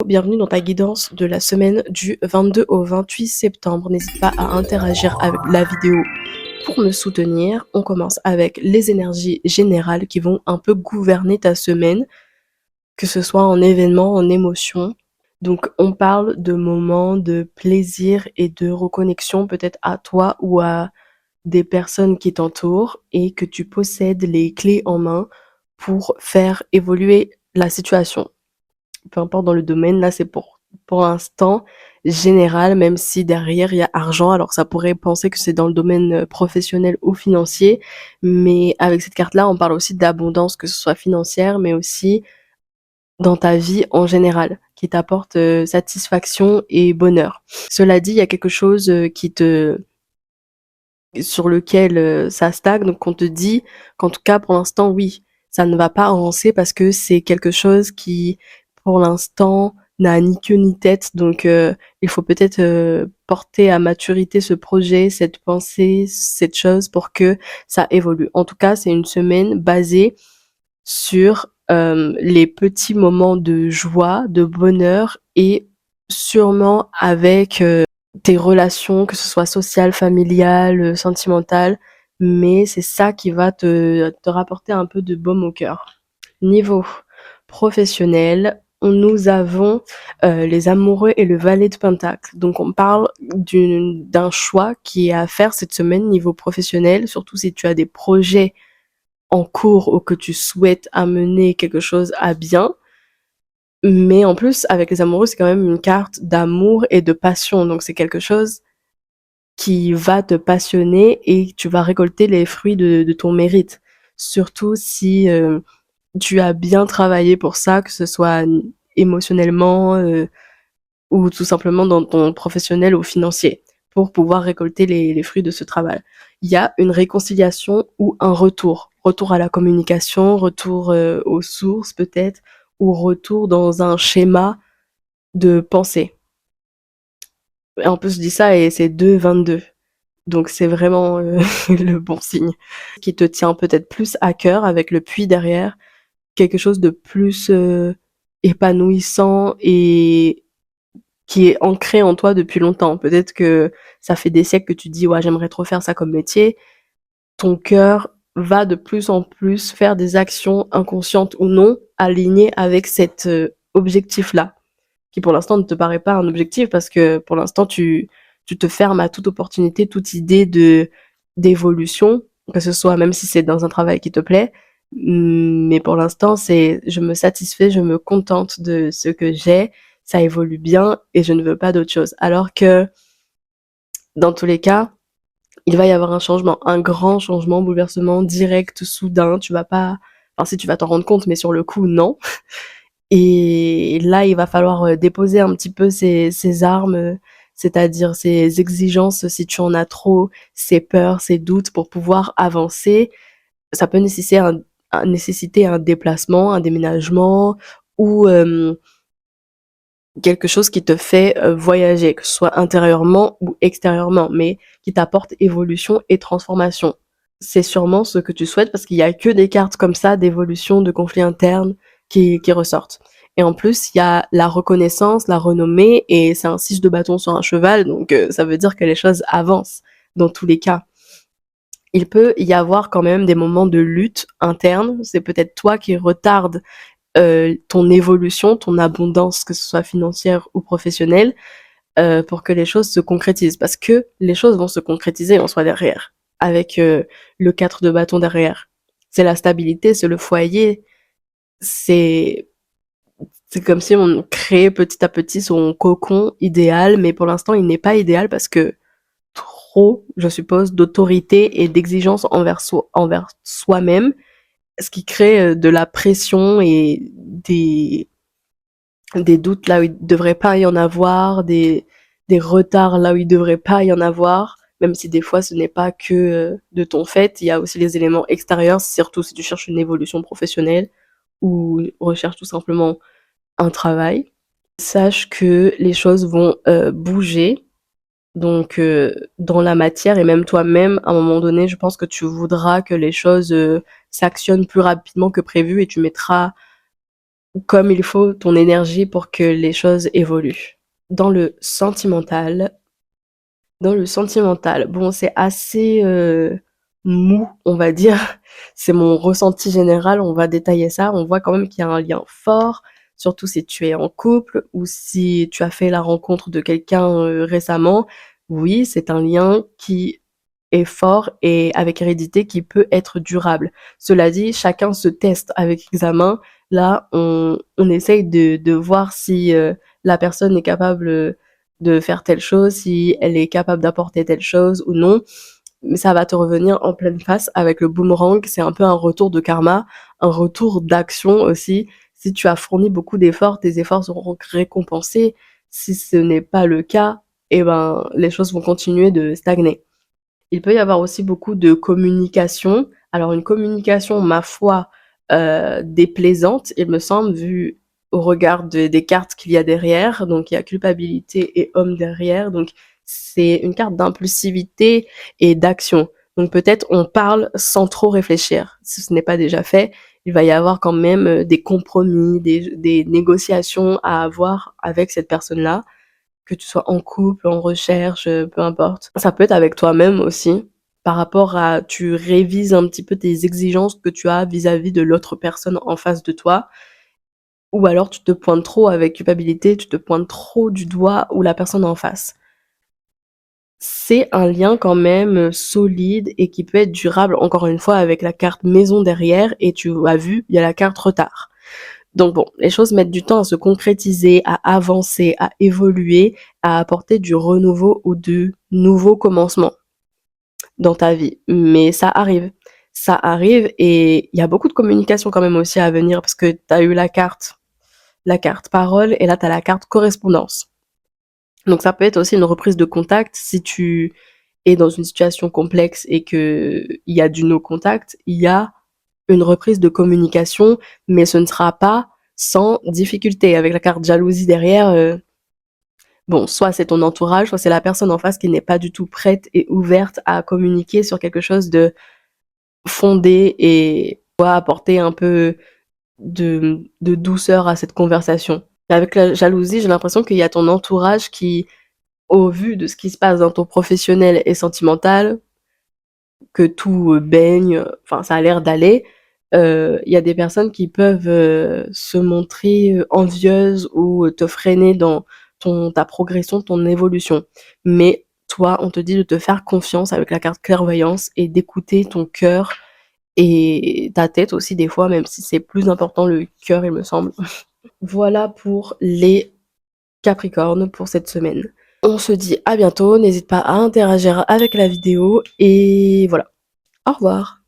bienvenue dans ta guidance de la semaine du 22 au 28 septembre. N'hésite pas à interagir avec la vidéo pour me soutenir. On commence avec les énergies générales qui vont un peu gouverner ta semaine, que ce soit en événements, en émotions. Donc on parle de moments de plaisir et de reconnexion peut-être à toi ou à des personnes qui t'entourent et que tu possèdes les clés en main pour faire évoluer la situation. Peu importe dans le domaine, là c'est pour l'instant général, même si derrière il y a argent, alors ça pourrait penser que c'est dans le domaine professionnel ou financier, mais avec cette carte-là, on parle aussi d'abondance, que ce soit financière, mais aussi dans ta vie en général, qui t'apporte satisfaction et bonheur. Cela dit, il y a quelque chose sur lequel ça stagne, donc on te dit qu'en tout cas pour l'instant oui, ça ne va pas avancer parce que c'est quelque chose qui pour l'instant n'a ni queue ni tête, donc il faut peut-être porter à maturité ce projet, cette pensée, cette chose pour que ça évolue. En tout cas, c'est une semaine basée sur les petits moments de joie, de bonheur et sûrement avec tes relations, que ce soit sociales, familiales, sentimentales, mais c'est ça qui va te rapporter un peu de baume au cœur. Niveau professionnel, nous avons les amoureux et le valet de pentacle. Donc on parle d'un choix qui est à faire cette semaine niveau professionnel, surtout si tu as des projets en cours ou que tu souhaites amener quelque chose à bien. Mais en plus, avec les amoureux, c'est quand même une carte d'amour et de passion. Donc c'est quelque chose qui va te passionner et tu vas récolter les fruits de ton mérite. Surtout si tu as bien travaillé pour ça, que ce soit émotionnellement ou tout simplement dans ton professionnel ou financier, pour pouvoir récolter les fruits de ce travail. Il y a une réconciliation ou un retour. Retour à la communication, retour aux sources peut-être, ou retour dans un schéma de pensée. Et en plus, je dis ça et c'est 2-22. Donc c'est vraiment le bon signe. Qui te tient peut-être plus à cœur avec le puits derrière, quelque chose de plus épanouissant et qui est ancré en toi depuis longtemps. Peut-être que ça fait des siècles que tu dis ouais j'aimerais trop faire ça comme métier. Ton cœur va de plus en plus faire des actions inconscientes ou non alignées avec cet objectif-là, qui pour l'instant ne te paraît pas un objectif parce que pour l'instant tu te fermes à toute opportunité, toute idée d'évolution, que ce soit même si c'est dans un travail qui te plaît, mais pour l'instant c'est je me satisfais, je me contente de ce que j'ai, ça évolue bien et je ne veux pas d'autre chose. Alors que dans tous les cas, il va y avoir un changement, un grand changement, bouleversement direct, soudain, tu vas pas, enfin si tu vas t'en rendre compte, mais sur le coup non. Et là, il va falloir déposer un petit peu ces armes, c'est-à-dire ces exigences si tu en as trop, ces peurs, ces doutes pour pouvoir avancer. Ça peut nécessiter un déplacement, un déménagement ou quelque chose qui te fait voyager, que ce soit intérieurement ou extérieurement, mais qui t'apporte évolution et transformation. C'est sûrement ce que tu souhaites parce qu'il y a que des cartes comme ça d'évolution, de conflits internes qui ressortent. Et en plus, il y a la reconnaissance, la renommée, et c'est un 6 de bâton sur un cheval, donc ça veut dire que les choses avancent dans tous les cas. Il peut y avoir quand même des moments de lutte interne, c'est peut-être toi qui retarde ton évolution, ton abondance, que ce soit financière ou professionnelle, pour que les choses se concrétisent. Parce que les choses vont se concrétiser en soi derrière, avec le 4 de bâton derrière. C'est la stabilité, c'est le foyer, c'est comme si on créait petit à petit son cocon idéal, mais pour l'instant il n'est pas idéal parce que trop, je suppose, d'autorité et d'exigence envers soi-même, ce qui crée de la pression et des doutes là où il devrait pas y en avoir, des retards là où il devrait pas y en avoir, même si des fois ce n'est pas que de ton fait, il y a aussi les éléments extérieurs, surtout si tu cherches une évolution professionnelle ou recherches tout simplement un travail. Sache que les choses vont bouger, donc dans la matière et même toi-même, à un moment donné, je pense que tu voudras que les choses s'actionnent plus rapidement que prévu et tu mettras comme il faut ton énergie pour que les choses évoluent. Dans le sentimental, bon, c'est assez, mou, on va dire. C'est mon ressenti général, on va détailler ça. On voit quand même qu'il y a un lien fort, surtout si tu es en couple ou si tu as fait la rencontre de quelqu'un, récemment. Oui, c'est un lien qui est fort et avec hérédité qui peut être durable. Cela dit, chacun se teste avec examen. Là, on essaye de voir si la personne est capable de faire telle chose, si elle est capable d'apporter telle chose ou non. Mais ça va te revenir en pleine face avec le boomerang. C'est un peu un retour de karma, un retour d'action aussi. Si tu as fourni beaucoup d'efforts, tes efforts seront récompensés. Si ce n'est pas le cas, eh ben, les choses vont continuer de stagner. Il peut y avoir aussi beaucoup de communication. Alors une communication, ma foi, déplaisante, il me semble, vu au regard des cartes qu'il y a derrière. Donc il y a culpabilité et homme derrière. Donc c'est une carte d'impulsivité et d'action. Donc peut-être on parle sans trop réfléchir. Si ce n'est pas déjà fait, il va y avoir quand même des compromis, des négociations à avoir avec cette personne-là, que tu sois en couple, en recherche, peu importe. Ça peut être avec toi-même aussi, par rapport à tu révises un petit peu tes exigences que tu as vis-à-vis de l'autre personne en face de toi, ou alors tu te pointes trop avec culpabilité, tu te pointes trop du doigt ou la personne en face. C'est un lien quand même solide et qui peut être durable, encore une fois, avec la carte maison derrière, et tu as vu, il y a la carte retard. Donc bon, les choses mettent du temps à se concrétiser, à avancer, à évoluer, à apporter du renouveau ou de nouveaux commencements dans ta vie. Mais ça arrive. Ça arrive et il y a beaucoup de communication quand même aussi à venir parce que tu as eu la carte parole et là tu as la carte correspondance. Donc ça peut être aussi une reprise de contact si tu es dans une situation complexe et que il y a du no contact, il y a une reprise de communication, mais ce ne sera pas sans difficulté. Avec la carte jalousie derrière, bon, soit c'est ton entourage, soit c'est la personne en face qui n'est pas du tout prête et ouverte à communiquer sur quelque chose de fondé et doit apporter un peu de douceur à cette conversation. Avec la jalousie, j'ai l'impression qu'il y a ton entourage qui, au vu de ce qui se passe dans ton professionnel et sentimental, que tout baigne, enfin ça a l'air d'aller, il y a des personnes qui peuvent se montrer envieuses ou te freiner dans ta progression, ton évolution. Mais toi, on te dit de te faire confiance avec la carte clairvoyance et d'écouter ton cœur et ta tête aussi des fois, même si c'est plus important le cœur, il me semble. Voilà pour les Capricornes pour cette semaine. On se dit à bientôt, n'hésite pas à interagir avec la vidéo et voilà. Au revoir.